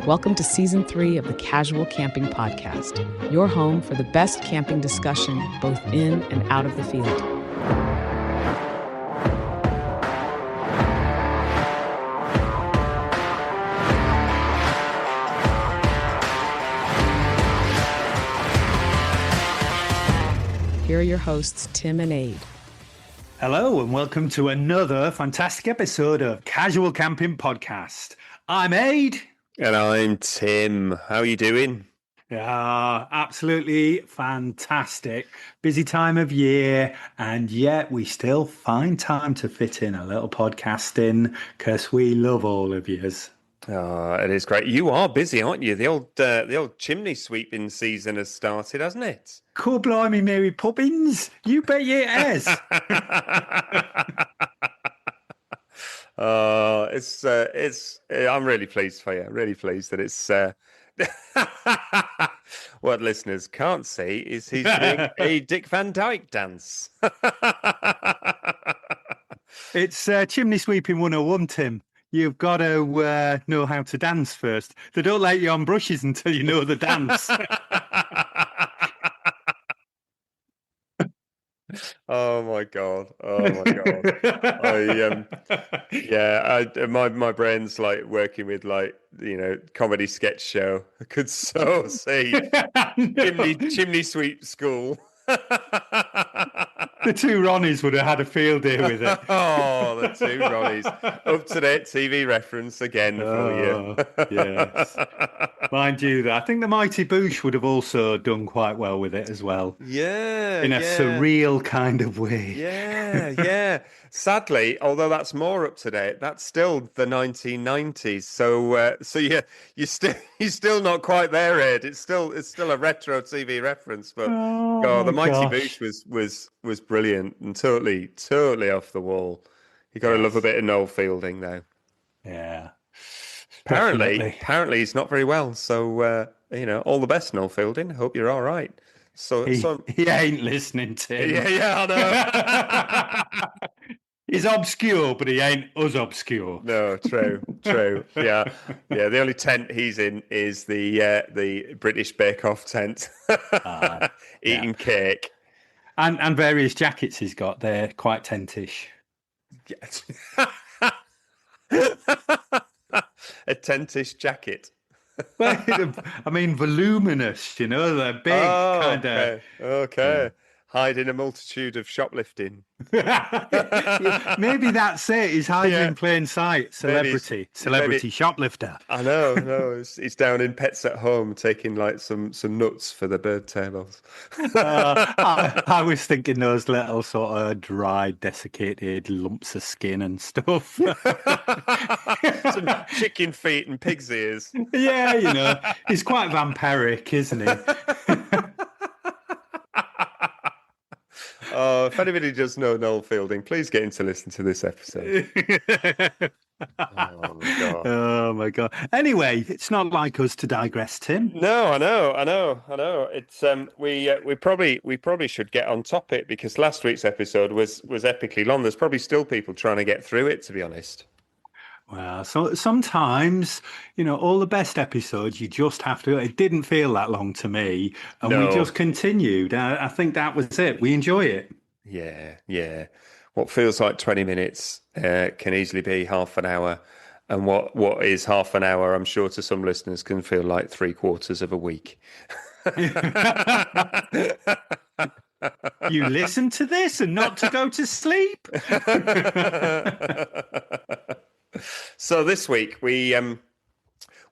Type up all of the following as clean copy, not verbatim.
Welcome to Season 3 of the Casual Camping Podcast, your home for the best camping discussion both in and out of the field. Here are your hosts, Tim and Ade. Hello, and welcome to another fantastic episode of Casual Camping Podcast. I'm Ade. And I'm Tim. How are you doing? Yeah, absolutely fantastic. Busy time of year, and yet we still find time to fit in a little podcasting because we love all of yous. Oh, it is great. You are busy, aren't you? The old chimney sweeping season has started, hasn't it? Cool, blimey, Mary Poppins. You bet it has. I'm really pleased for you. Really pleased that it's. What listeners can't see is he's doing a Dick Van Dyke dance. It's chimney sweeping 101, Tim. You've got to know how to dance first. They don't let you on brushes until you know the dance. Oh my god! My brain's like working with comedy sketch show. I could so see chimney sweep school. The two Ronnies would have had a field day with it. Oh, the two Ronnies. Up to date TV reference again for you. Yes. Mind you, that I think the Mighty Boosh would have also done quite well with it as well. Yeah. In a surreal kind of way. Yeah. Sadly, although that's more up to date, that's still the 1990s. So yeah, you're still not quite there, Ed. It's still a retro TV reference, but the Mighty Boosh was brilliant and totally off the wall. You got to love a bit of Noel Fielding, though. Yeah. Apparently he's not very well. So all the best, Noel Fielding. Hope you're all right. He ain't listening to him. Yeah, I know. He's obscure, but he ain't us obscure. No, true. Yeah. The only tent he's in is the British Bake Off tent, eating cake, and various jackets he's got. They're quite tentish. Yes. A tentish jacket. Well, I mean, voluminous. They're big, kind of. Okay. Yeah. Hide in a multitude of shoplifting. Maybe that's it. He's hiding in plain sight. Celebrity shoplifter. I know. No, he's down in Pets at Home taking like some nuts for the bird tables. I was thinking those little sort of dried, desiccated lumps of skin and stuff. Some chicken feet and pig's ears. Yeah, he's quite vampiric, isn't he? If anybody does know Noel Fielding, please get him to listen to this episode. Oh my god! Anyway, it's not like us to digress, Tim. No, I know. It's we probably should get on topic because last week's episode was epically long. There's probably still people trying to get through it, to be honest. Well, so sometimes, all the best episodes, you just have to. It didn't feel that long to me, and we just continued. I think that was it. We enjoy it. Yeah. What feels like 20 minutes can easily be half an hour, and what is half an hour, I'm sure to some listeners, can feel like 3/4 of a week. You listen to this and not to go to sleep. So this week we've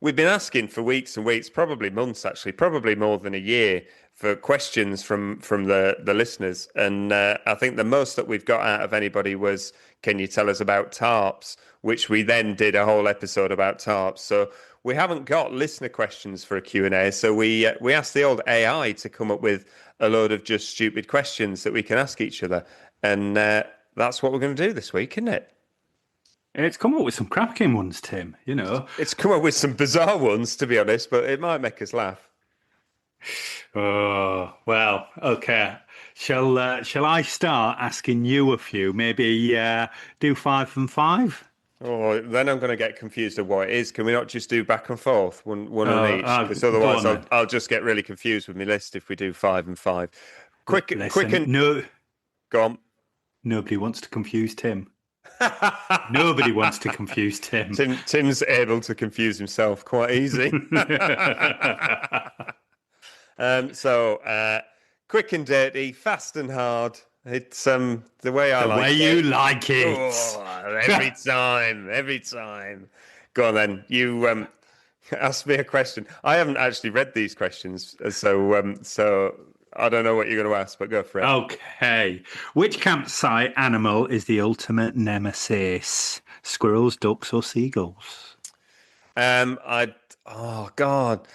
been asking for weeks and weeks, probably months actually, probably more than a year, for questions from the listeners. And I think the most that we've got out of anybody was, can you tell us about tarps? Which we then did a whole episode about tarps. So we haven't got listener questions for a Q&A. So we asked the old AI to come up with a load of just stupid questions that we can ask each other. And that's what we're going to do this week, isn't it? It's come up with some cracking ones, Tim, It's come up with some bizarre ones, to be honest, but it might make us laugh. Oh, well, okay. Shall I start asking you a few? Maybe do 5 and 5? Oh, then I'm going to get confused of what it is. Can we not just do back and forth, one on each? Because Go otherwise, on then. I'll just get really confused with my list if we do 5 and 5. Quick Listen, and no, go on. nobody wants to confuse Tim. Nobody wants to confuse Tim. Tim's able to confuse himself quite easy. So quick and dirty, fast and hard. It's the way I The like way it. you like it. Oh, every time. Go on then. You ask me a question. I haven't actually read these questions, so I don't know what you're going to ask, but go for it. Okay. Which campsite animal is the ultimate nemesis? Squirrels, ducks, or seagulls? Oh God,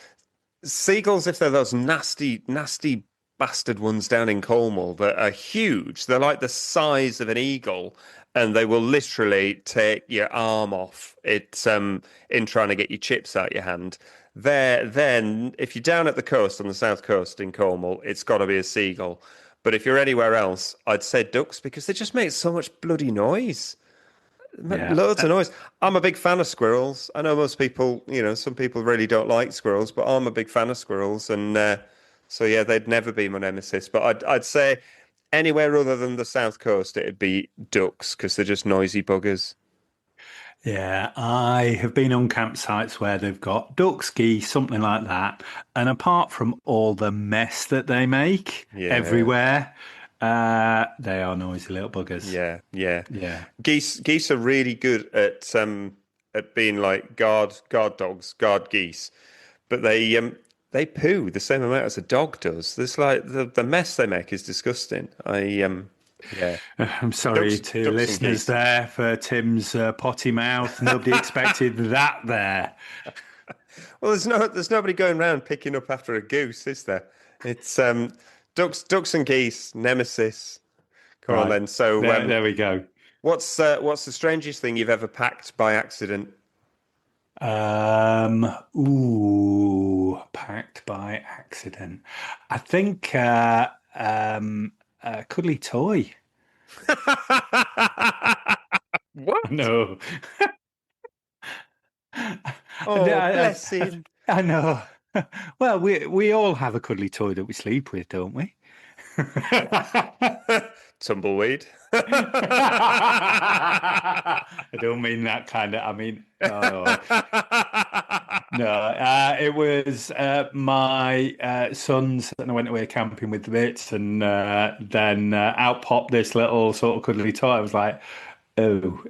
seagulls. If they're those nasty bastard ones down in Cornwall that are huge, they're like the size of an eagle, and they will literally take your arm off. In trying to get your chips out your hand. Then if you're down at the coast on the south coast in Cornwall, it's got to be a seagull. But if you're anywhere else, I'd say ducks because they just make so much bloody noise. Yeah. Loads of noise. I'm a big fan of squirrels. I know most people, some people really don't like squirrels, but I'm a big fan of squirrels, and so yeah, they'd never be my nemesis. But I'd say anywhere other than the south coast, it'd be ducks because they're just noisy buggers. Yeah, I have been on campsites where they've got ducks, geese, something like that. And apart from all the mess that they make Yeah, everywhere, they are noisy little buggers. yeah. Yeah. Geese are really good at being like guard dogs, guard geese, but they poo the same amount as a dog does. There's like the mess they make is disgusting. Yeah. I'm sorry to Ducks and listeners geese. there for Tim's potty mouth. Nobody expected that there. Well, there's nobody going around picking up after a goose, is there? It's ducks and geese, nemesis. Come on Right. then. So There we go. what's the strangest thing you've ever packed by accident? Packed by accident. I think a cuddly toy. What? No. Oh, bless him. I know. Well, we all have a cuddly toy that we sleep with, don't we? Tumbleweed. I don't mean that kind of. I mean, no. It was my sons, and I went away camping with the bits, and then out popped this little sort of cuddly toy. I was like, oh,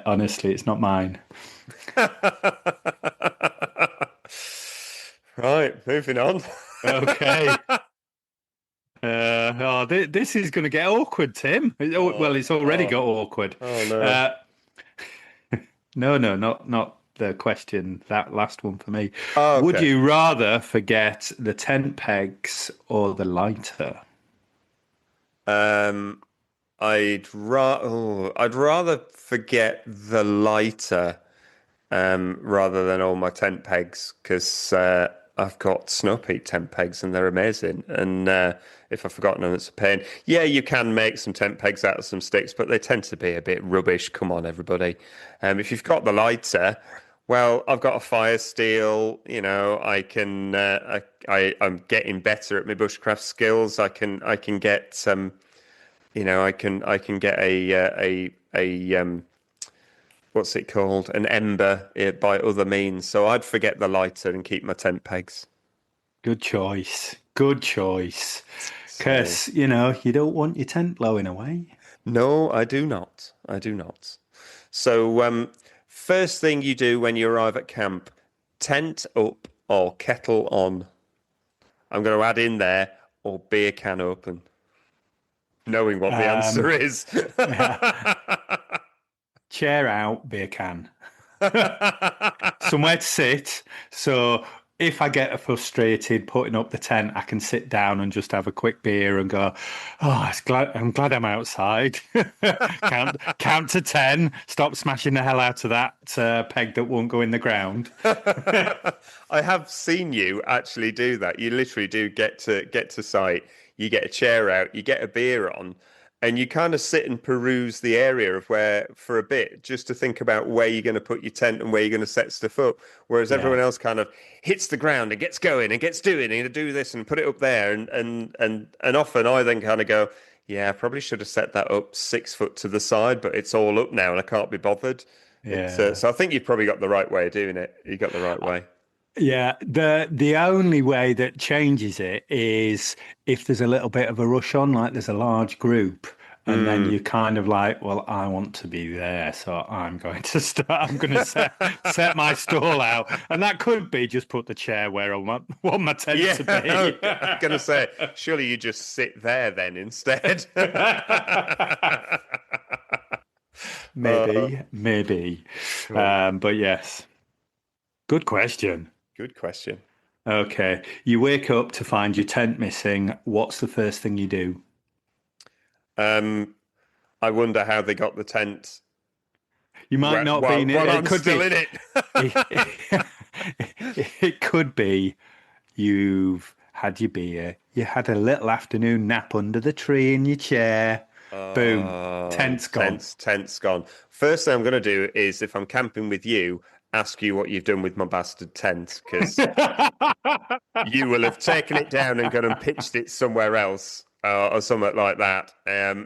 honestly, it's not mine. Right, moving on. Okay. This is going to get awkward, Tim. Well, it's already got awkward. Oh no. No, not the question. That last one for me. Oh, okay. Would you rather forget the tent pegs or the lighter? I'd rather forget the lighter rather than all my tent pegs because I've got snow peak tent pegs and they're amazing. And if I've forgotten them, it's a pain. Yeah, you can make some tent pegs out of some sticks, but they tend to be a bit rubbish. Come on, everybody. If you've got the lighter, well, I've got a fire steel. I can. I'm getting better at my bushcraft skills. I can get some. I can get a what's it called? An ember by other means. So I'd forget the lighter and keep my tent pegs. Good choice. Good choice. So, Because, you don't want your tent blowing away. no, I do not. I do not. So, first thing you do when you arrive at camp, tent up or kettle on. I'm going to add in there, or beer can open, knowing what the answer is. Chair out, beer can. Somewhere to sit. So if I get frustrated putting up the tent, I can sit down and just have a quick beer and go, oh, I'm glad I'm outside. count to 10. Stop smashing the hell out of that peg that won't go in the ground. I have seen you actually do that. You literally do get to site. You get a chair out, you get a beer on, and you kind of sit and peruse the area of where for a bit just to think about where you're going to put your tent and where you're going to set stuff up. Whereas everyone else kind of hits the ground and gets going and gets doing and do this and put it up there. And often I then kind of go, yeah, I probably should have set that up 6 foot to the side, but it's all up now and I can't be bothered. Yeah. So I think you've probably got the right way of doing it. You got the right way. Yeah, the only way that changes it is if there's a little bit of a rush on, like there's a large group, and then you kind of like, well, I want to be there, so I'm going to set my stall out, and that could be just put the chair where I want my tent to be. I'm gonna say, surely you just sit there then instead. Maybe. But yes, good question. Good question. Okay. You wake up to find your tent missing. What's the first thing you do? I wonder how they got the tent. You might not be in it. I'm still in it. It could be you've had your beer. You had a little afternoon nap under the tree in your chair. Boom. Tent's gone. Tent's gone. First thing I'm going to do is, if I'm camping with you, ask you what you've done with my bastard tent, because you will have taken it down and gone and pitched it somewhere else or something like that.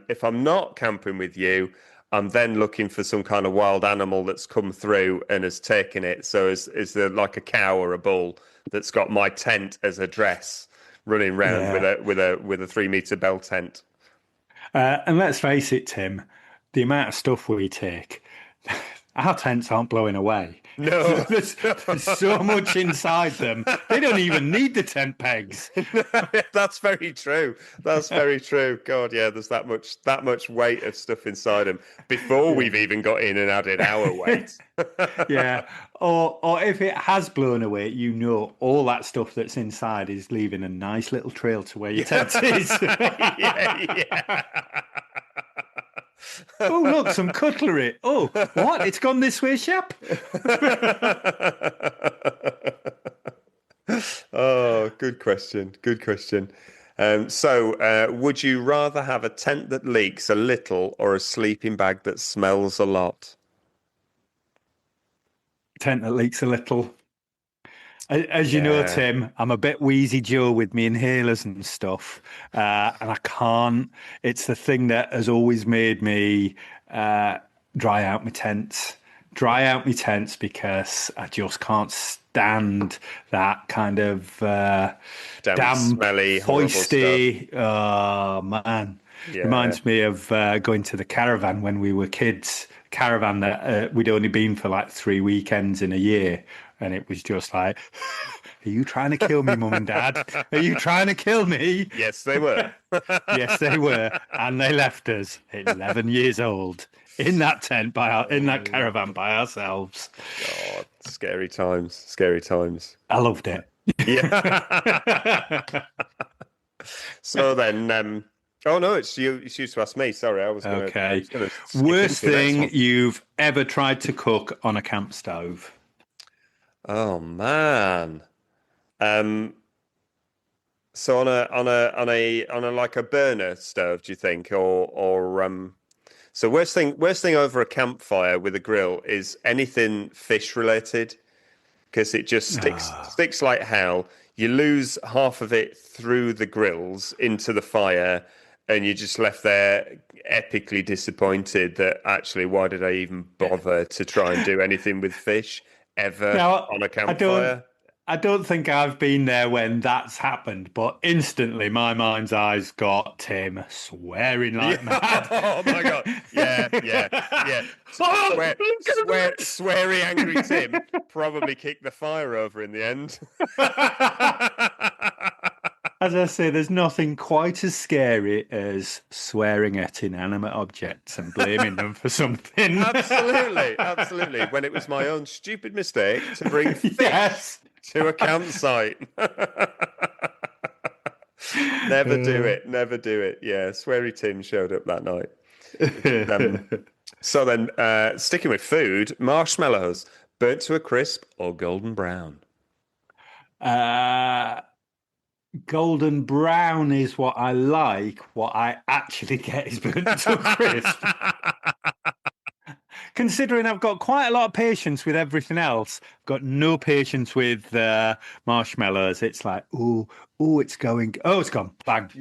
If I'm not camping with you, I'm then looking for some kind of wild animal that's come through and has taken it. So is there like a cow or a bull that's got my tent as a dress running around with a 3-meter bell tent? And let's face it, Tim, the amount of stuff we take, our tents aren't blowing away. No. There's so much inside them. They don't even need the tent pegs. That's very true. That's very true. God, yeah, there's that much weight of stuff inside them before we've even got in and added our weight. Yeah. Or if it has blown away, you know all that stuff that's inside is leaving a nice little trail to where your tent is. Yeah. Oh, look, some cutlery. Oh, what? It's gone this way, chap. Oh, good question. Good question. So, would you rather have a tent that leaks a little or a sleeping bag that smells a lot? Tent that leaks a little. As you know, Tim, I'm a bit wheezy Joe with me inhalers and stuff. And I can't. It's the thing that has always made me dry out my tents. Dry out my tents because I just can't stand that kind of damp, smelly, foisty. Oh, man. Yeah. Reminds me of going to the caravan when we were kids. Caravan that we'd only been for like 3 weekends in a year. And it was just like, are you trying to kill me, Mum and Dad? Are you trying to kill me? Yes, they were. Yes, they were. And they left us at 11 years old in that tent, in that caravan by ourselves. God, scary times. Scary times. I loved it. Yeah. So then, oh no, it's you to ask me. Sorry, I was going to. Okay. Worst thing you've ever tried to cook on a camp stove? Oh man. So on a like a burner stove, do you think, or so worst thing over a campfire with a grill is anything fish related, because it just sticks like hell. You lose half of it through the grills into the fire, and you're just left there epically disappointed that actually, why did I even bother to try and do anything with fish ever on a campfire? I don't think I've been there when that's happened, but instantly my mind's eyes got Tim swearing like mad. Oh my God. Yeah. Sweary, angry Tim probably kicked the fire over in the end. As I say, there's nothing quite as scary as swearing at inanimate objects and blaming them for something. Absolutely. When it was my own stupid mistake to bring fish to a campsite. Never do it. Yeah, sweary Tim showed up that night. So then, sticking with food, marshmallows, burnt to a crisp or golden brown? Golden brown is what I like. What I actually get is burnt to a crisp. Considering I've got quite a lot of patience with everything else, I've got no patience with marshmallows. It's like, it's going. Oh, it's gone. Bang.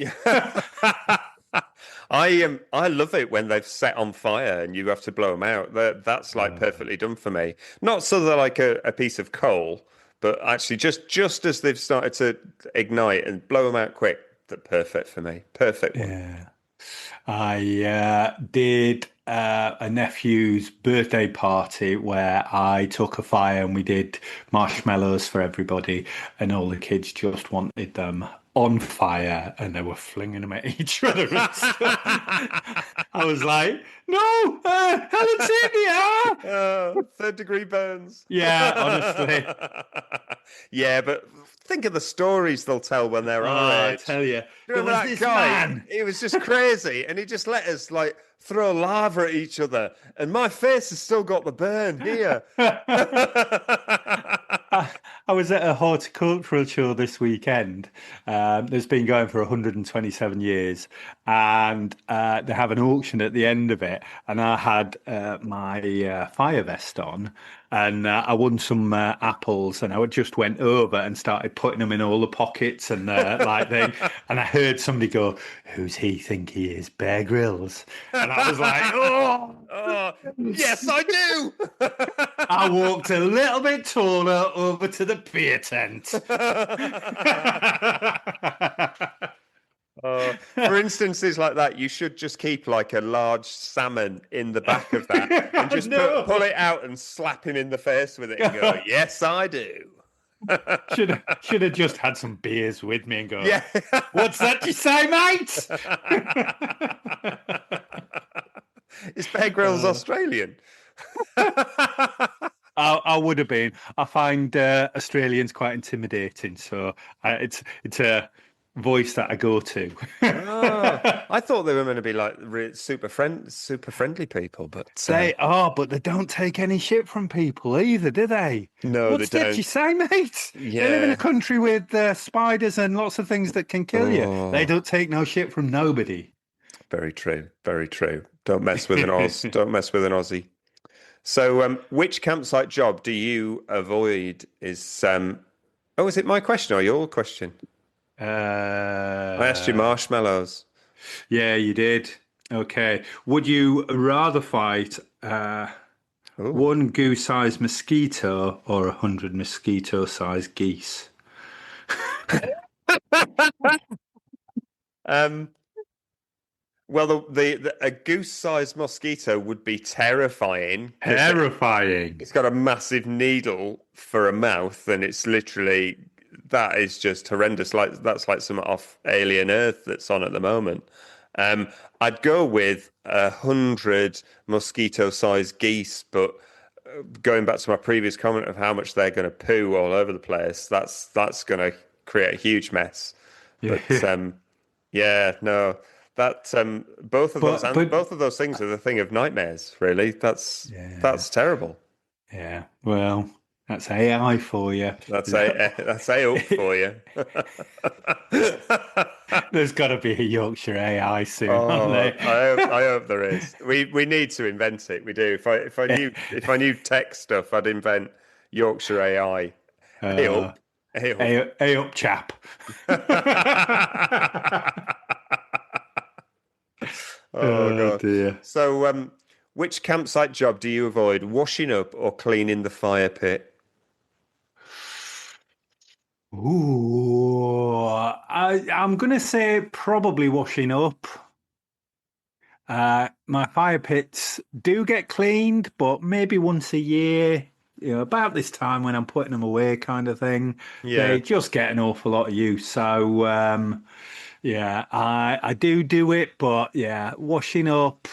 I love it when they've set on fire and you have to blow them out. That's like perfectly done for me. Not so they're like a piece of coal, but actually just as they've started to ignite and blow them out quick. That's perfect for me. Perfect one. Yeah. I did a nephew's birthday party where I took a fire and we did marshmallows for everybody, and all the kids just wanted them on fire and they were flinging them at each other. And stuff. I was like, no, Helen's in here. Third-degree burns. Yeah, honestly. Yeah, but think of the stories they'll tell when they're our age. I tell you, there Remember was that this guy? man. He was just crazy, and he just let us like throw lava at each other, and my face has still got the burn here. I was at a horticultural show this weekend. That's been going for 127 years, and they have an auction at the end of it. And I had my fire vest on, and I won some apples, and I just went over and started putting them in all the pockets and like thing. And I heard somebody go, "Who's he think he is, Bear Grylls?" And I was like, "Oh, yes, I do." I walked a little bit taller over to the beer tent. For instances like that, you should just keep like a large salmon in the back of that and just pull it out and slap him in the face with it and go, yes, I do. Should have just had some beers with me and go, yeah. What's that you say, mate? Is Bear Grylls Australian? I would have been. I find Australians quite intimidating, so it's a voice that I go to. I thought they were going to be like super friendly people, but they are, but they don't take any shit from people either, do they? No, What's they that don't. you say, mate? Yeah. They live in a country with spiders and lots of things that can kill you. They don't take no shit from nobody. Very true. Very true. Don't mess with an Oz. Don't mess with an Aussie. So, which campsite job do you avoid? Is it my question or your question? I asked you marshmallows. Yeah, you did. Okay. Would you rather fight one goose-sized mosquito or 100 mosquito-sized geese? Well, a goose-sized mosquito would be terrifying. Terrifying. It's got a massive needle for a mouth, and it's literally that is just horrendous. Like that's like some off Alien Earth that's on at the moment. I'd go with 100 mosquito-sized geese, but going back to my previous comment of how much they're going to poo all over the place, that's going to create a huge mess. But yeah, no. That both of those things are the thing of nightmares. Really, that's terrible. Yeah, well, that's AI for you. That's A up for you. There's got to be a Yorkshire AI soon. I hope there is. We need to invent it. We do. If I knew tech stuff, I'd invent Yorkshire AI. A up, chap. Oh God. Dear. So, which campsite job do you avoid? Washing up or cleaning the fire pit? Ooh, I'm going to say probably washing up. My fire pits do get cleaned, but maybe once a year, about this time when I'm putting them away kind of thing. Yeah. They just get an awful lot of use. So, yeah, I do it, but yeah, washing up,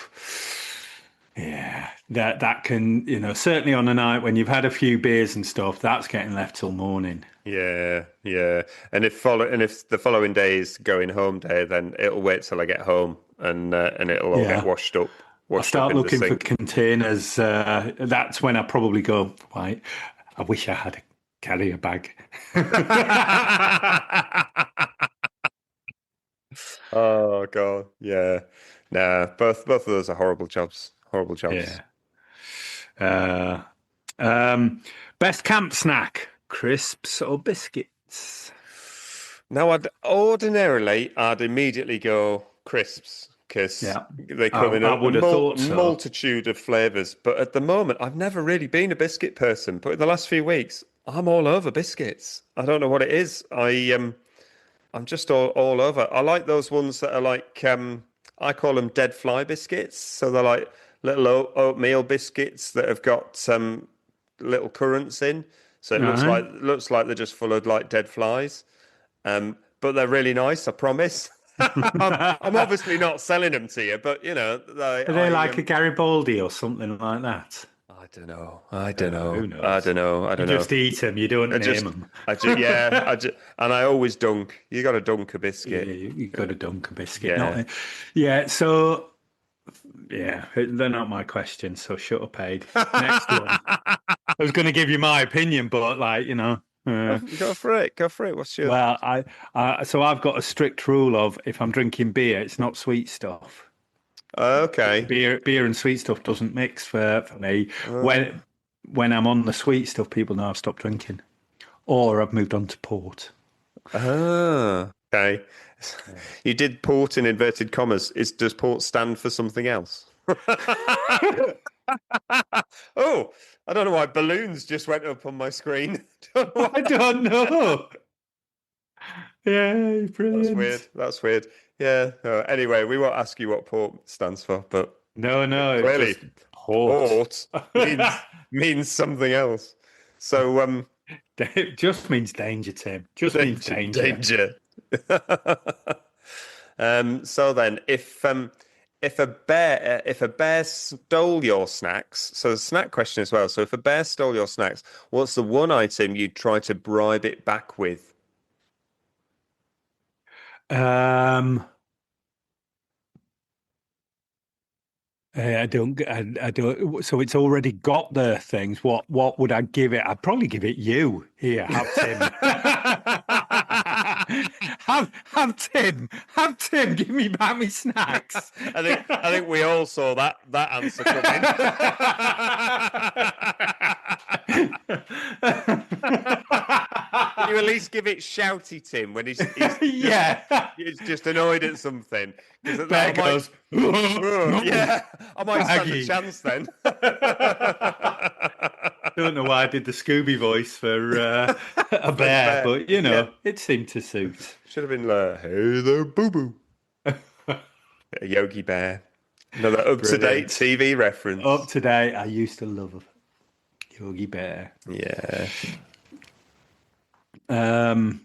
yeah, that can, certainly on a night when you've had a few beers and stuff, that's getting left till morning. Yeah. And if the following day is going home day, then it'll wait till I get home and it'll all get washed up. I'll start looking for containers. That's when I probably go, right, I wish I had a carrier bag. Oh God, yeah. Nah, both of those are horrible jobs. Horrible jobs. Yeah. Uh, um, Best camp snack: crisps or biscuits? Now, I'd immediately go crisps because Yeah, they I, come in I a would have thought so. multitude of flavors. But at the moment, I've never really been a biscuit person. But in the last few weeks, I'm all over biscuits. I don't know what it is. I'm just all over. I like those ones that are like I call them dead fly biscuits. So they're like little oatmeal biscuits that have got some little currants in. So it Right. looks like they're just full of like dead flies. But they're really nice, I promise. I'm Are obviously not selling them to you, but you know, they like a Garibaldi or something like that? I don't know. I don't know. Who I knows? don't know. I You don't know. just eat them. You don't I name just, them. yeah, and I always dunk. You got to dunk a Yeah, biscuit. you got to dunk a biscuit, Yeah. not yeah. So yeah, they're not my questions. So shut up, Aid. Next one. I was going to give you my opinion, but like Go for it. Go for it. What's your? well, so I've got a strict rule of if I'm drinking beer, it's not sweet stuff. Okay. Beer and sweet stuff doesn't mix for me. Uh, When I'm on the sweet stuff, people know I've stopped drinking, or I've moved on to port. okay. You did port in inverted commas. Does port stand for something else? Oh, I don't know why balloons just went up on my screen. Don't know I why. don't know. Yeah, That's weird. brilliant. That's weird. Yeah. Anyway, we won't ask you what port stands for, but No, it's clearly just port. port means something else. So It just means danger, Tim. Just means danger. danger. So then, if a bear stole your snacks, so the snack question as well. So if a bear stole your snacks, what's the one item you'd try to bribe it back with? Um, I don't. So it's already got their things. What would I give it? I'd probably give it you. Here, have Tim. Have Tim. Give me back my snacks. I think we all saw that answer coming. Can you at least give it shouty Tim when Yeah. he's just annoyed at something? Because Bear goes. yeah, I might stand a Baggy. chance then. Don't know why I did the Scooby voice for a For the bear, bear. but Yeah, it seemed to suit. should have been like, "Hey there, boo boo." A Yogi Bear. Another up-to-date Brilliant. TV Up reference. to date, I used to love Yogi Bear. Yeah. Um,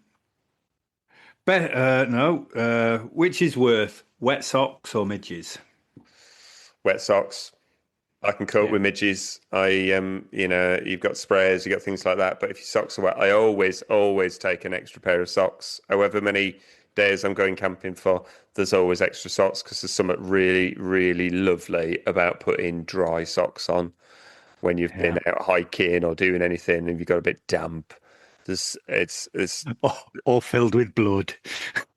no. Which is worth wet socks or midges? Wet socks. I can cope Yeah. with midges. You've got sprayers, you've got things like that. But if your socks are wet, I always take an extra pair of socks. However many days I'm going camping for, there's always extra socks because there's something really, really lovely about putting dry socks on when you've Yeah. been out hiking or doing anything and you've got a bit damp. It's All filled with blood.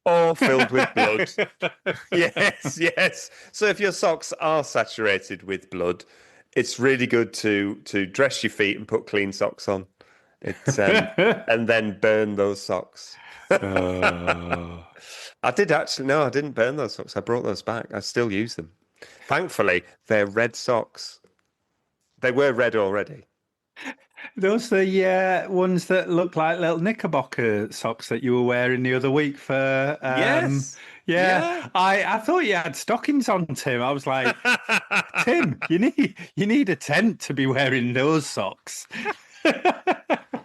all filled with blood. Yes, yes. So if your socks are saturated with blood, it's really good to dress your feet and put clean socks on. It's and then burn those socks. Oh. I did actually no, I didn't burn those socks. I brought those back. I still use them. Thankfully, they're red socks. They were red already. Those are the ones that look like little Knickerbocker socks that you were wearing the other week for Yes. Yeah. yeah. I thought you had stockings on, Tim. I was like, Tim, you need a tent to be wearing those socks.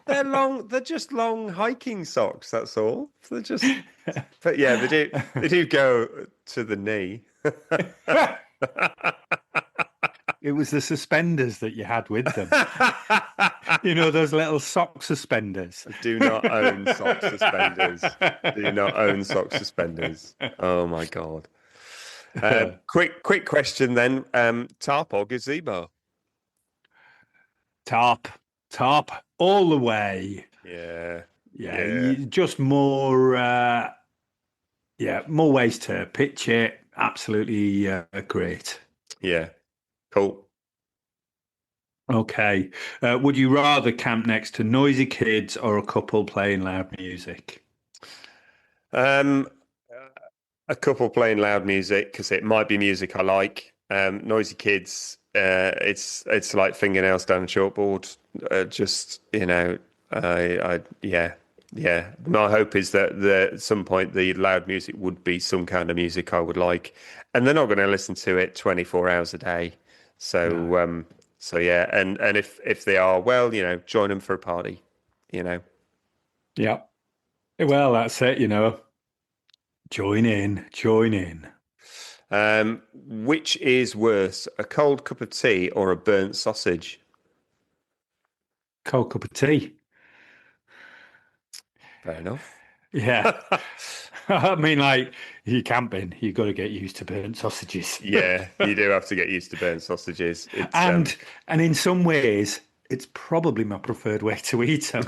They're long. They're just long hiking socks. That's all. They're just. But yeah, they do go to the knee. It was the suspenders that you had with them. You know, those little sock suspenders. Do not own sock suspenders. Do not own sock suspenders. Oh my God. Quick question then. Tarp or gazebo? Top, all the way. Yeah. Yeah, Yeah. just more. Yeah, more ways to pitch it. Absolutely great. Yeah, cool. Okay. Would you rather camp next to noisy kids or a couple playing loud music? Um, a couple playing loud music because it might be music I like. Noisy kids, it's like fingernails down a chalkboard. Just yeah, yeah. My hope is that at some point the loud music would be some kind of music I would like, and they're not going to listen to it 24 hours a day. No. So, so yeah, and if they are, well, join them for a party, you know. Yeah. Well, that's it, Join in, join in. Which is worse, a cold cup of tea or a burnt sausage? Cold cup of tea. Fair enough. Yeah. I mean, like, you're camping, you've got to get used to burnt sausages. Yeah, you do have to get used to burnt sausages. It's And in some ways, it's probably my preferred way to eat them.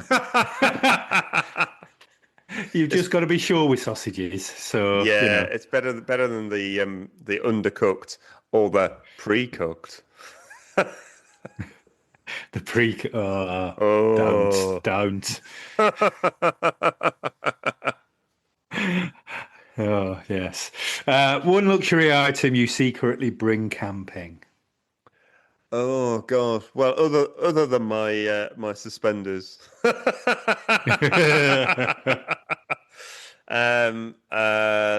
You've it's just got to be sure with sausages. So, yeah, it's better than the undercooked or the pre-cooked. the pre, Oh. don't. Oh, yes. One luxury item you secretly bring camping. Oh God. Well, other than my suspenders.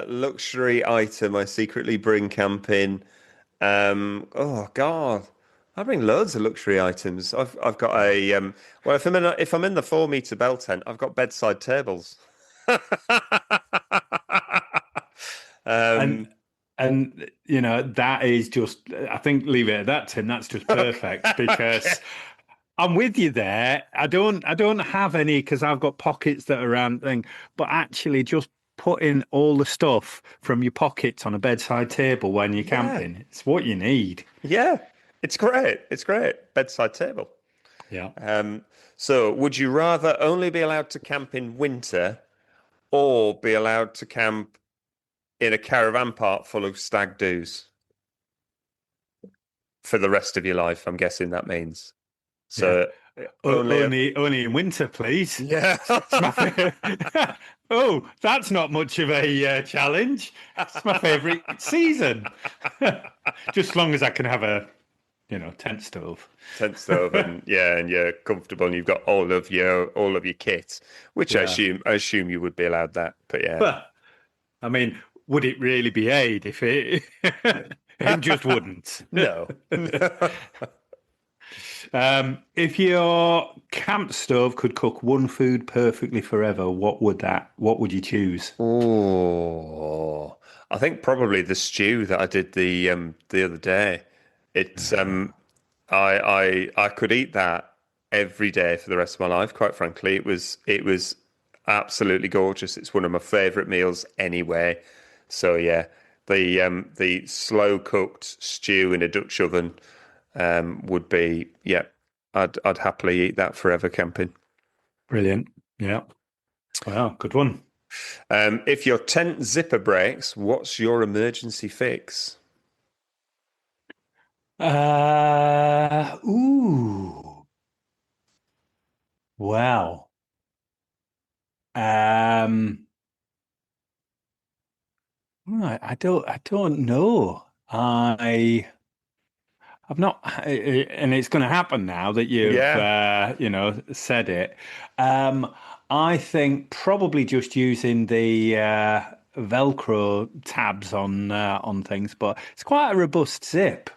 Luxury item I secretly bring camping. Oh God. I bring loads of luxury items. I've got a well, if I'm in the 4 meter bell tent, I've got bedside tables. And Um, that is just, I think, leave it at that, Tim. That's just perfect okay. because I'm with you there. I don't have any because I've got pockets that are around thing, but actually just putting all the stuff from your pockets on a bedside table when you're Yeah. camping, it's what you need. Yeah. It's great. It's great. Bedside table. Yeah. Um, so would you rather only be allowed to camp in winter or be allowed to camp in a caravan park full of stag doos for the rest of your life? I'm guessing that means. Yeah. So only, Only in winter, please. yeah. It's my favorite. Oh, that's not much of a challenge. It's my favorite season. Just as long as I can have a, tent stove. Tent stove and yeah, and you're comfortable and you've got all of your kit, which I Yeah. assume you would be allowed that. But yeah. Well, I mean, would it really be aid if it it just wouldn't? No. If your camp stove could cook one food perfectly forever, what would you choose? Oh, I think probably the stew that I did the other day. It's I could eat that every day for the rest of my life, quite frankly. It was absolutely gorgeous. It's one of my favorite meals anyway. So yeah, the slow cooked stew in a Dutch oven would be, yeah, I'd happily eat that forever camping. Brilliant. Yeah. Well, good one. If your tent zipper breaks, what's your emergency fix? Ooh. Wow. Um, I don't know. I've not, and it's going to happen now that you've, Yeah, said it. I think probably just using the Velcro tabs on things, but it's quite a robust zip.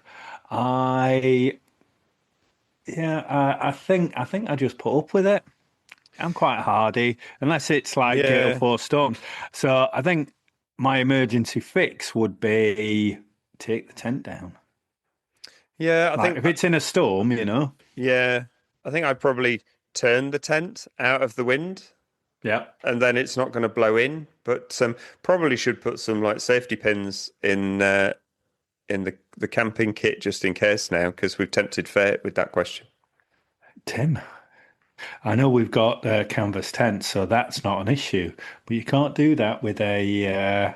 I, yeah, I think I just put up with it. I'm quite hardy, unless it's like gale yeah, force storms. So I think my emergency fix would be take the tent down. yeah. I Like think, if it's in a storm. yeah, I think I'd probably turn the tent out of the wind, Yeah. and then it's not going to blow in. But probably should put some like safety pins in the camping kit just in case now, because we've tempted fate with that question. Tim, I know we've got canvas tents, so that's not an issue. But you can't do that with a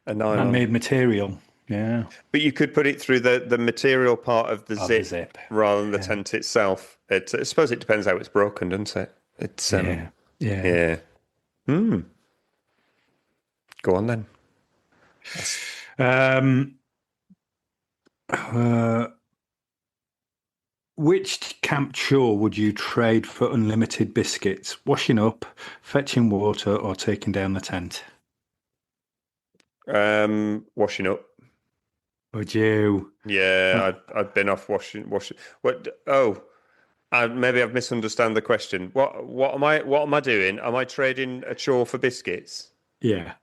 A nylon. man-made material. Yeah. But you could put it through the material part of the Of the zip, zip. rather than the Yeah. tent itself. I suppose it depends how it's broken, doesn't it? It's Yeah. Yeah. yeah. Go on then. Um, uh, which camp chore would you trade for unlimited biscuits? Washing up, fetching water, or taking down the tent? Washing up. Would you? Yeah, I've been off washing. What? Oh, maybe I've misunderstood the question. What am I doing? Am I trading a chore for biscuits? Yeah.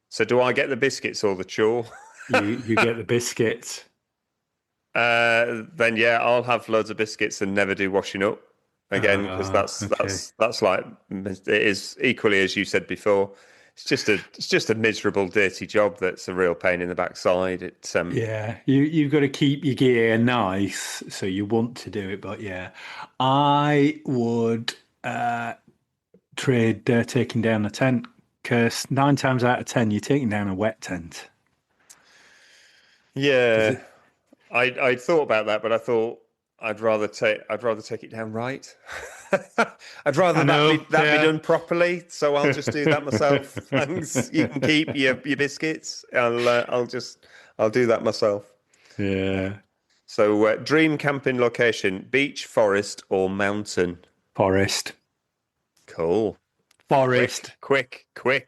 So do I get the biscuits or the chore? You get the biscuits. Then yeah, I'll have loads of biscuits and never do washing up again, because Okay. that's like, it is equally as you said before. It's just a miserable, dirty job that's a real pain in the backside. It's Yeah, you've got to keep your gear nice, so you want to do it. But yeah, I would trade taking down a tent, because 9 times out of 10 you're taking down a wet tent. Does Yeah. it? I thought about that, but I thought I'd rather take it down right. I'd rather I know. that be Yeah. done properly. So I'll just do that myself. Thanks. You can keep your biscuits. I'll do that myself. Yeah. So dream camping location: beach, forest, or mountain? Forest. Cool. Forest. Quick. Are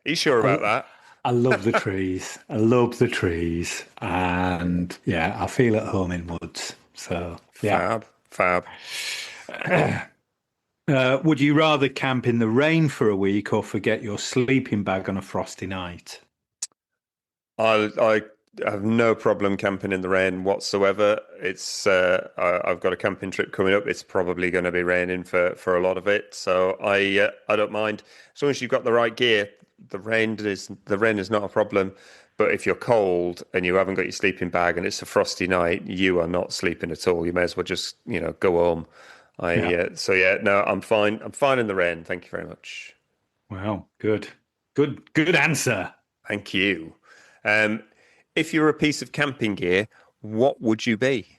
you sure I, about that? I love the trees. I love the trees, and yeah, I feel at home in woods. So yeah. Fab. Would you rather camp in the rain for a week or forget your sleeping bag on a frosty night? I have no problem camping in the rain whatsoever. I've got a camping trip coming up. It's probably going to be raining for a lot of it, so I don't mind as long as you've got the right gear. The rain is not a problem. But if you're cold and you haven't got your sleeping bag and it's a frosty night, you are not sleeping at all. You may as well just go home. Yeah. So yeah, no, I'm fine. I'm fine in the rain. Thank you very much. Well, good. Good answer. Thank you. Um, if you were a piece of camping gear, what would you be?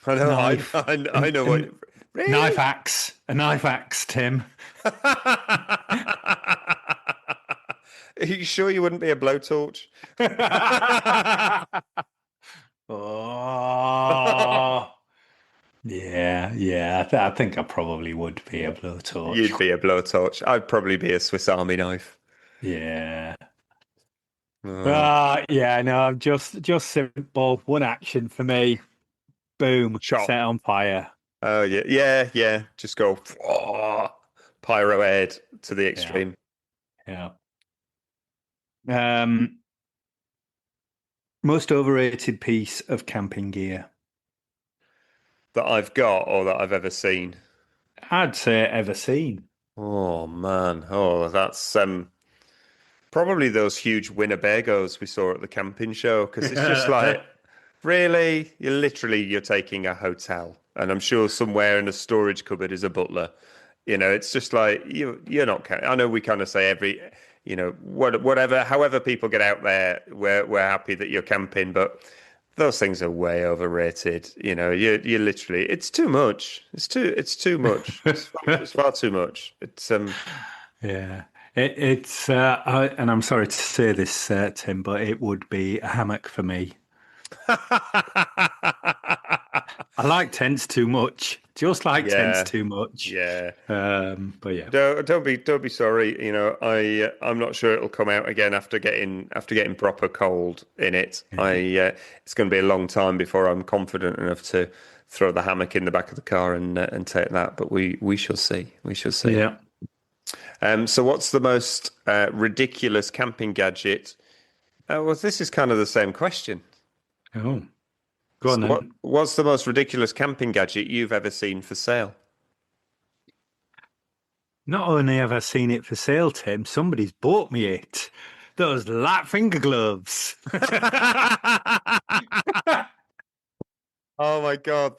I know, Knife. I know what. Knife Really? axe. A knife axe, Tim. Are you sure you wouldn't be a blowtorch? Oh. Yeah. I think I probably would be a You'd blowtorch. be a blowtorch. I'd probably be a Swiss Army knife. Yeah. Oh, Yeah, no, just simple. One action for me. Boom. chop. Set on fire. Oh yeah. Just go pyro head to the Yeah. extreme. Yeah. Um, most overrated piece of camping gear. That I've got or that I've ever seen. I'd say ever seen. Oh man. Oh, that's probably those huge Winnebagos we saw at the camping show, because it's just like, really, you're taking a hotel, and I'm sure somewhere in a storage cupboard is a butler. It's just like you're not. I know we kind of say whatever, however people get out there, we're happy that you're camping, but those things are way overrated. You're literally, it's too much. It's too much. It's far too much. Yeah. And I'm sorry to say this, Tim, but it would be a hammock for me. I like tents too much. Just like tents Yeah, too much. yeah. But yeah. Don't be sorry. I'm not sure it'll come out again after getting proper cold in it. It's going to be a long time before I'm confident enough to throw the hammock in the back of the car and take that. But we shall see. We shall see. Yeah. So what's the most ridiculous camping gadget? Well, this is kind of the same question. Oh, go So on then. what's the most ridiculous camping gadget you've ever seen for sale? Not only have I seen it for sale, Tim, somebody's bought me it. Those light finger gloves. Oh my God,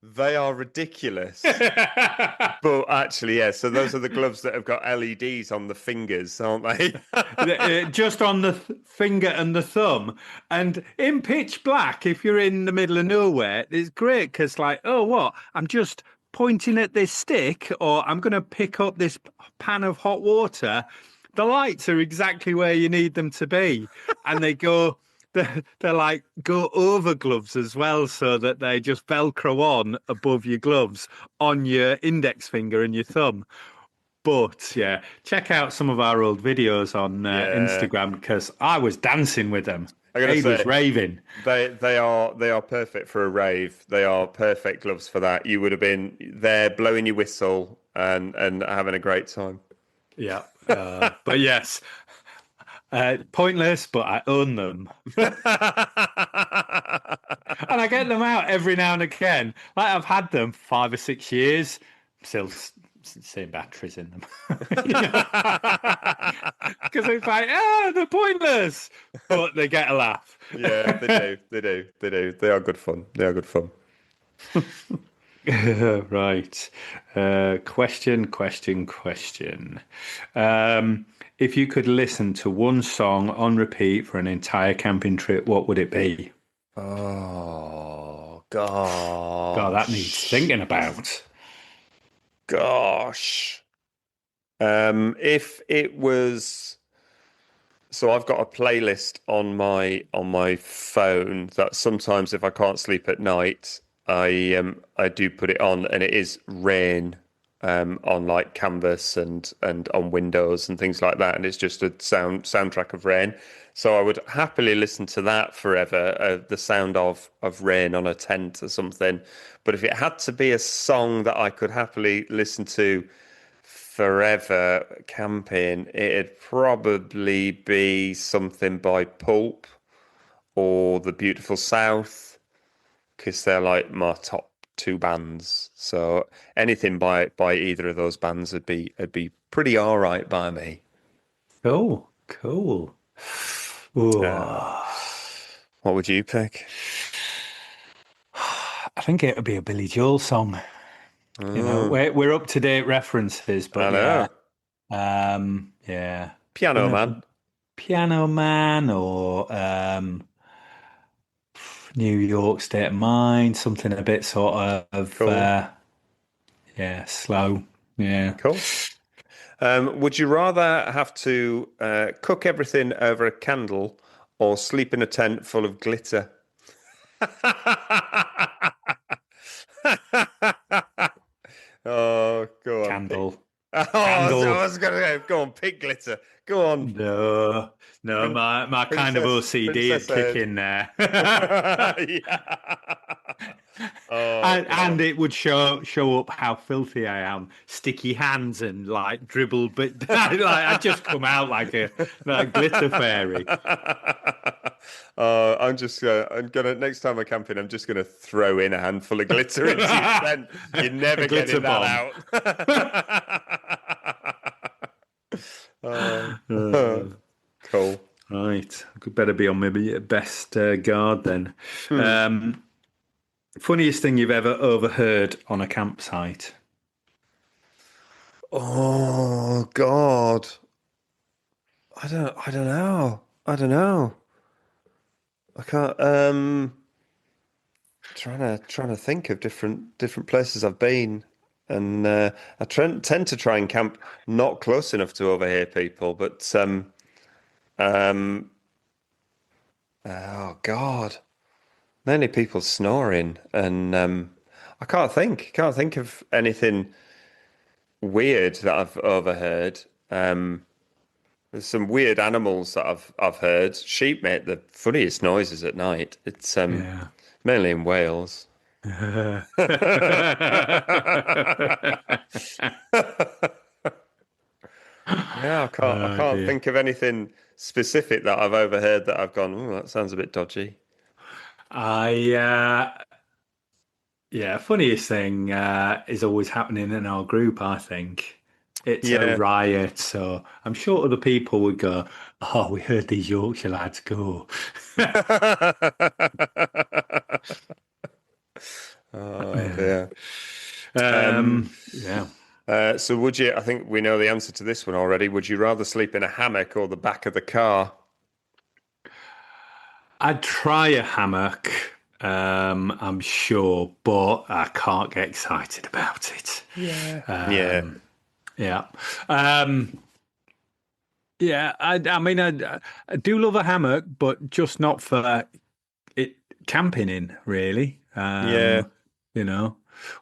They are ridiculous. But actually, yeah, so those are the gloves that have got LEDs on the fingers, aren't they? Just on the finger and the thumb. And in pitch black, if you're in the middle of nowhere, it's great because, like, oh, what? I'm just pointing at this stick, or I'm going to pick up this pan of hot water. The lights are exactly where you need them to be. And they go. They're like go over gloves as well, so that they just Velcro on above your gloves on your index finger and your thumb. But yeah, check out some of our old videos on Yeah. Instagram because I was dancing with them. I gotta Ade was say, raving. they are perfect for a rave. They are perfect gloves for that. You would have been there blowing your whistle and having a great time. Yeah, but yes, pointless. But I own them, and I get them out every now and again. Like I've had them 5 or 6 years, still same batteries in them. Because it's like, they're pointless, but they get a laugh. Yeah, they do. They do. They do. They are good fun. They are good fun. Right. Question. If you could listen to one song on repeat for an entire camping trip, what would it be? Oh, God, that needs thinking about. gosh. If it was, so I've got a playlist on my phone that sometimes if I can't sleep at night, I do put it on, and it is Rain on like Canvas and on Windows and things like that, and it's just a soundtrack of rain. So I would happily listen to that forever, the sound of rain on a tent or something. But if it had to be a song that I could happily listen to forever camping, it'd probably be something by Pulp or The Beautiful South, because they're like my top two bands. So anything by either of those bands would be pretty all right by me. Cool. Uh, Ooh. what would you pick? I think it would be a Billy Joel song. You know, Mm, we're up to date references, I but yeah, know. yeah, Piano Man. Piano Man or New York State of Mind, something a bit sort of Cool. yeah, slow. Yeah. Cool. Would you rather have to cook everything over a candle or sleep in a tent full of glitter? Oh, go on, pick. Candle. Oh, Candle. I was gonna go on, pick glitter. Go on, No, no, my kind of OCD princess would kick head. in there. Yeah. Oh And God. it would show up how filthy I am. Sticky hands and like dribble, but like I just come out like a glitter fairy. I'm gonna next time we're camping, I'm just gonna throw in a handful of glitter into your tent. You're A never glitter getting that bomb. out. Uh, Cool. right, I could better be on maybe best guard then. Hmm. Funniest thing you've ever overheard on a campsite? Oh God. I don't know. I don't know. I can't trying to think of different places I've been, and I tend to try and camp not close enough to overhear people, but um oh God, mainly people snoring, and I can't think of anything weird that I've overheard. There's some weird animals that I've heard. Sheep make the funniest noises at night. It's Yeah. mainly in Wales. Yeah, I Oh can't dear. think of anything specific that I've overheard that I've gone, oh, that sounds a bit dodgy. I Yeah, funniest thing is always happening in our group, I think. It's a Yeah. riot, so I'm sure other people would go, "Oh, we heard these Yorkshire lads go." Oh Yeah. Yeah. So would you, I think we know the answer to this one already. Would you rather sleep in a hammock or the back of the car? I'd try a hammock, I'm sure, but I can't get excited about it. Yeah. Yeah. Yeah. Um, yeah, I mean, I do love a hammock, but just not for it camping in, really. Yeah. You know,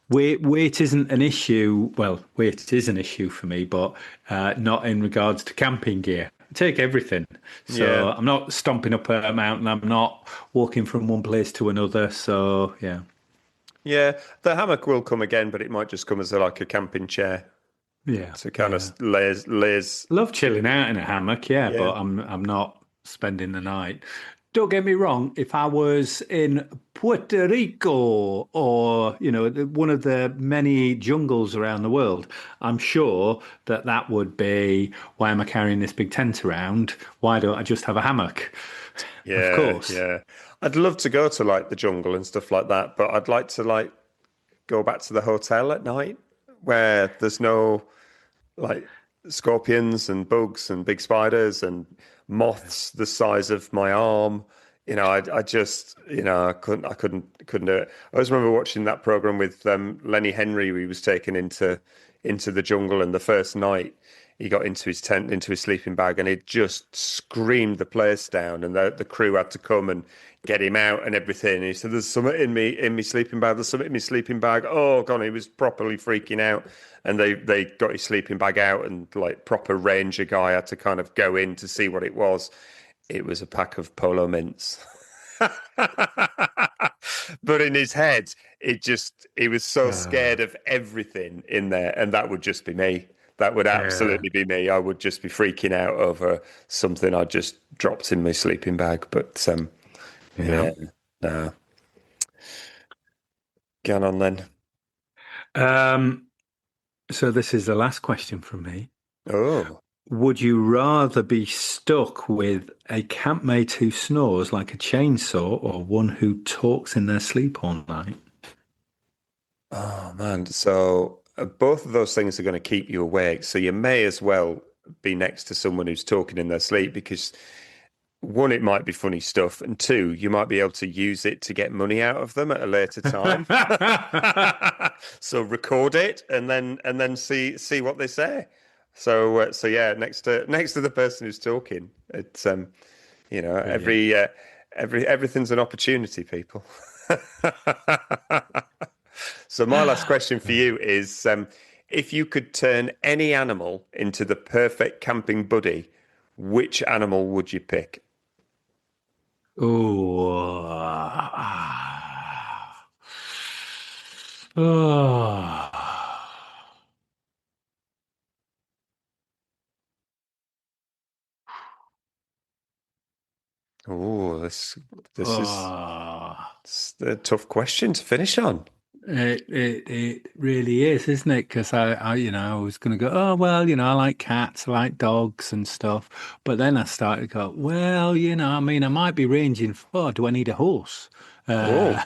weight isn't an issue. Well, weight is an issue for me, but not in regards to camping gear. I take everything, Yeah. so I'm not stomping up a mountain. I'm not walking from one place to another. So yeah, Yeah. The hammock will come again, but it might just come as like a camping chair yeah, to kind of yeah. layers. Love chilling out in a hammock, yeah, Yeah. but I'm not spending the night. Don't get me wrong, if I was in Puerto Rico or, one of the many jungles around the world, I'm sure that that would be, why am I carrying this big tent around? Why don't I just have a hammock? Of Yeah. course. Yeah. I'd love to go to like the jungle and stuff like that, but I'd like to like go back to the hotel at night where there's no like scorpions and bugs and big spiders and moths the size of my arm. I just, I couldn't do it. I always remember watching that program with Lenny Henry. He was taken into the jungle, and the first night he got into his tent, into his sleeping bag, and it just screamed the place down. And the crew had to come and get him out and everything. And he said, "There's something in me sleeping bag. There's something in my sleeping bag." Oh God, he was properly freaking out. And they got his sleeping bag out, and like proper ranger guy had to kind of go in to see what it was. It was a pack of polo mints. But in his head, he was so Uh, scared of everything in there, and that would just be me. That would yeah, absolutely be me. I would just be freaking out over something I just dropped in my sleeping bag. But yeah. yeah, no. Going on then. Um, so this is the last question from me. Oh. Would you rather be stuck with a campmate who snores like a chainsaw or one who talks in their sleep all night? Oh man, so both of those things are going to keep you awake. So you may as well be next to someone who's talking in their sleep because one, it might be funny stuff, and two, you might be able to use it to get money out of them at a later time. So record it and then see what they say. So yeah, next to the person who's talking, it's Brilliant. everything's an opportunity, people. So my last question for you is, if you could turn any animal into the perfect camping buddy, which animal would you pick? Oh, oh, Oh, this is oh. it's a tough question to finish on. It really is, isn't it? Because I was going to go, oh, well, I like cats, I like dogs and stuff. But then I started to go, well, I mean, I might be ranging for, do I need a horse? Oh.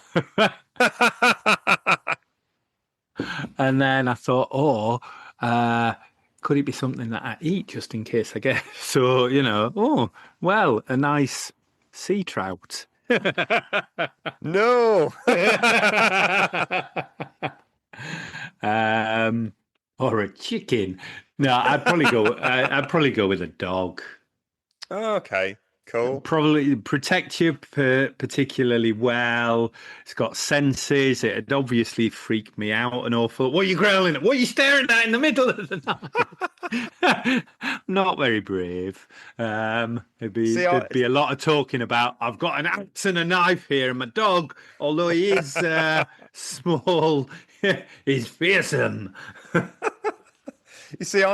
And then I thought, uh, could it be something that I eat just in case I get? So, oh, well, a nice sea trout. No. Um, or a chicken. No, I'd probably go with a dog. Okay, cool. Probably protect you particularly well. It's got senses. It'd obviously freak me out an awful. What are you growling at? What are you staring at in the middle of the night? Not very brave. See, There'd be a lot of talking about. I've got an axe and a knife here, and my dog, although he is small, is fearsome. you see,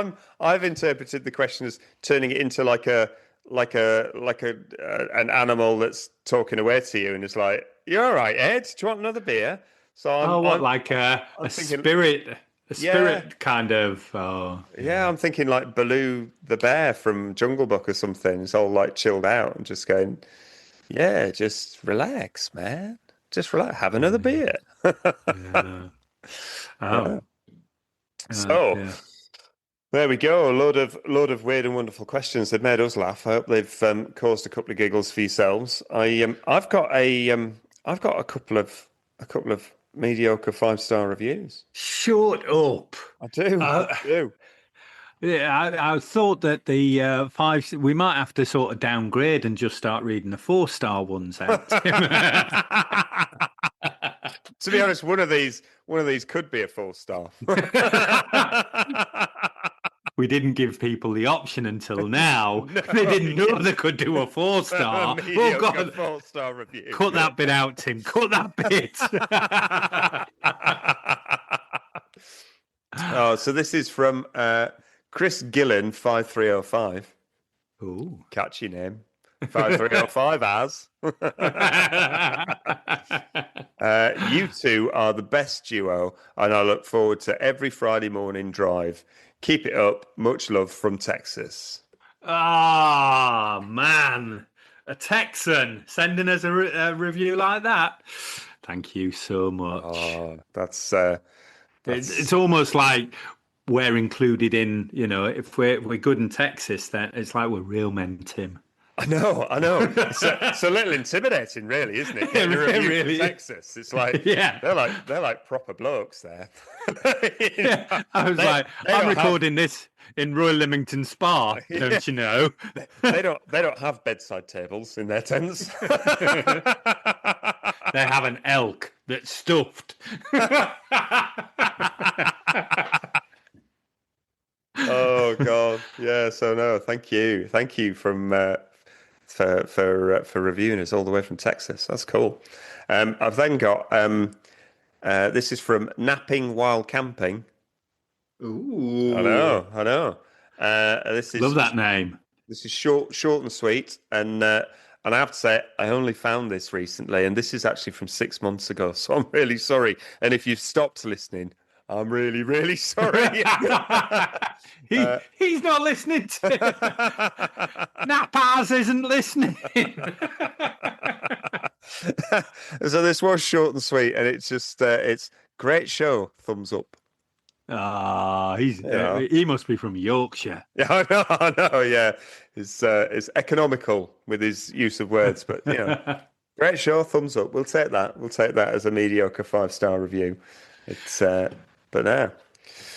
I've interpreted the question as turning it into like a an animal that's talking away to you, and it's like, "You're all right, Ed. Do you want another beer?" So Oh, what, I'm like I'm a thinking, spirit, a yeah, spirit kind of. Oh, yeah, I'm thinking like Baloo the bear from Jungle Book or something. It's all like chilled out and just going, yeah, just relax, man. Just relax. Have another yeah, beer. yeah. Oh, So yeah. there we go. A load of weird and wonderful questions. They've made us laugh. I hope they've caused a couple of giggles for yourselves. I've got a couple of mediocre 5-star reviews. Shut up. I do. Uh, I do. yeah, I thought that the five, we might have to sort of downgrade and just start reading the 4-star ones out. To be honest, one of these could be a 4-star. We didn't give people the option until now. They didn't know they could do a 4-star. Oh God! 4-star review. Cut that bit out, Tim. Cut that bit. Oh, so this is from Chris Gillen 5305. Ooh. Catchy name. 5305 as. You two are the best duo, and I look forward to every Friday morning drive. Keep it up. Much love from Texas. Ah, man. A Texan sending us a review like that. Thank you so much. Oh, that's it's almost like we're included in, if we're good in Texas, then it's like we're real men, Tim. I know. It's a little intimidating, really, isn't it? Getting a review really from Texas. It's like, yeah, they're like proper blokes there. Yeah, I was I'm recording this in Royal Leamington Spa, don't you know? They don't have bedside tables in their tents. They have an elk that's stuffed. Oh God, yeah. So no, thank you from for reviewing us all the way from Texas. That's cool. I've then got this is from Napping While Camping. Ooh, I know. This is love that name. This is short and sweet, and I have to say I only found this recently, and this is actually from 6 months ago. So I'm really sorry. And if you've stopped listening, I'm really, really sorry. He's not listening to Nappaz isn't listening. So this was short and sweet, and it's just it's great show. Thumbs up. Ah, he must be from Yorkshire. Yeah, I know. Yeah, it's economical with his use of words, but great show. Thumbs up. We'll take that. We'll take that as a mediocre 5-star review. It's but yeah,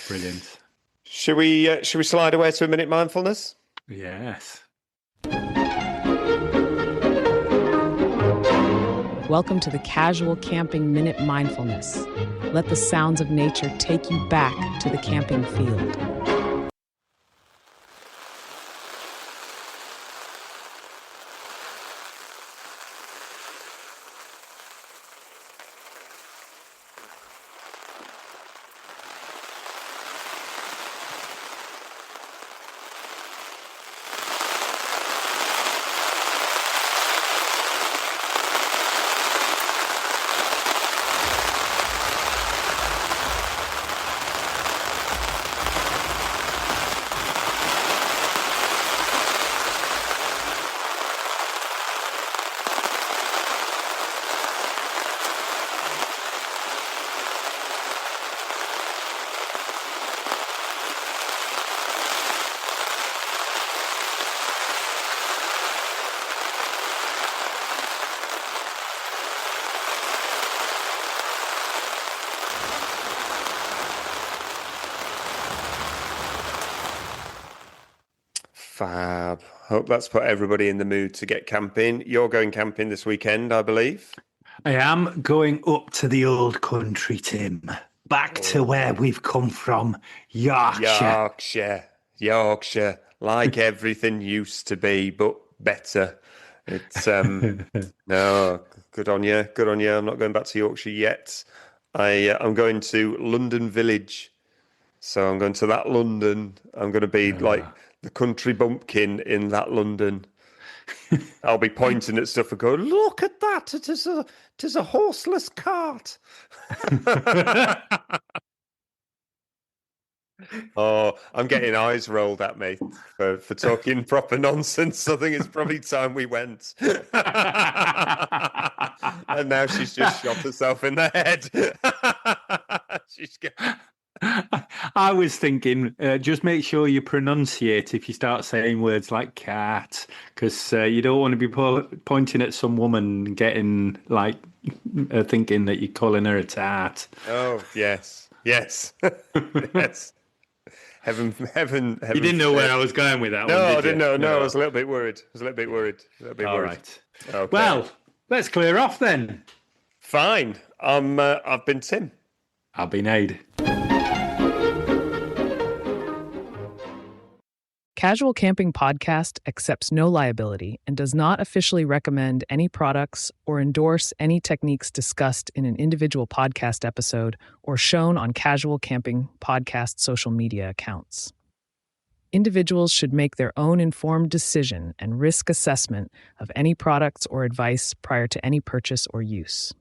brilliant. Should we slide away to a minute mindfulness? Yes. Welcome to the Casual Camping Minute Mindfulness. Let the sounds of nature take you back to the camping field. Fab. Hope that's put everybody in the mood to get camping. You're going camping this weekend, I believe. I am going up to the old country, Tim. Back to where we've come from, Yorkshire. Yorkshire. Like everything used to be, but better. It's no, good on you. Good on you. I'm not going back to Yorkshire yet. I'm going to London Village. So I'm going to that London. I'm going to be like the country bumpkin in that London. I'll be pointing at stuff and go, look at that. It is a horseless cart. Oh, I'm getting eyes rolled at me for talking proper nonsense. I think it's probably time we went. And now she's just shot herself in the head. She's go- I was thinking, just make sure you pronunciate if you start saying words like cat, because you don't want to be pointing at some woman and getting like thinking that you're calling her a tart. Oh, yes. Yes. Yes. Heaven. You didn't know where I was going with that one, No, did I didn't you? know. No, I was a little bit worried. All right. Okay. Well, let's clear off then. Fine. I've been Tim. I've been Ade. Casual Camping Podcast accepts no liability and does not officially recommend any products or endorse any techniques discussed in an individual podcast episode or shown on Casual Camping Podcast social media accounts. Individuals should make their own informed decision and risk assessment of any products or advice prior to any purchase or use.